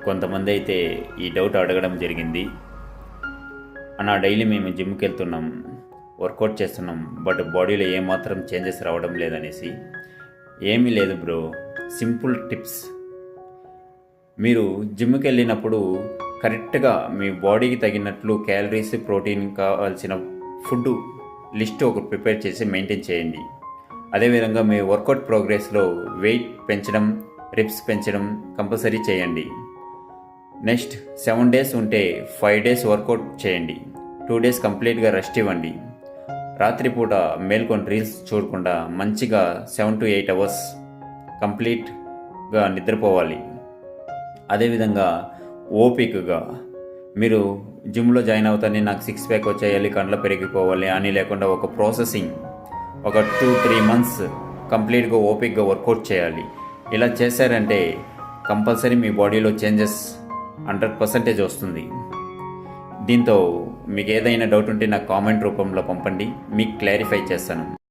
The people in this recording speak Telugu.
కొంతమంది అయితే ఈ డౌట్ అడగడం జరిగింది. అన్న, డైలీ మేము జిమ్కి వెళ్తున్నాం, వర్కౌట్ చేస్తున్నాం, బట్ బాడీలో ఏమాత్రం చేంజెస్ రావడం లేదనేసి. ఏమీ లేదు బ్రో, సింపుల్ టిప్స్. మీరు జిమ్కి వెళ్ళినప్పుడు కరెక్ట్గా మీ బాడీకి తగినట్లు క్యాలరీస్, ప్రోటీన్ కావాల్సిన ఫుడ్ లిస్ట్ ఒకటి ప్రిపేర్ చేసి మెయింటైన్ చేయండి. అదేవిధంగా మీ వర్కౌట్ ప్రోగ్రెస్లో వెయిట్ పెంచడం, రిప్స్ పెంచడం కంపల్సరీ చేయండి. నెక్స్ట్ 7 డేస్ ఉంటే 5 డేస్ వర్కౌట్ చేయండి. 2 డేస్ కంప్లీట్గా రెస్ట్ ఇవ్వండి. రాత్రిపూట మేల్కొని రీల్స్ చూడకుండా మంచిగా 7 to 8 అవర్స్ కంప్లీట్గా నిద్రపోవాలి. అదేవిధంగా ఓపికగా మీరు జిమ్లో జాయిన్ అవుతానే నాకు 6 ప్యాక్ వచ్చేయాలి, కండ్లు పెరిగిపోవాలి అని లేకుండా ఒక ప్రాసెసింగ్ ఒక 2-3 మంత్స్ కంప్లీట్గా ఓపికగా వర్కౌట్ చేయాలి. ఇలా చేశారంటే కంపల్సరీ మీ బాడీలో చేంజెస్ 100% వస్తుంది. దీంతో మీకు ఏదైనా డౌట్ ఉంటే నాకు కామెంట్ రూపంలో పంపండి, మీకు క్లారిఫై చేస్తాను.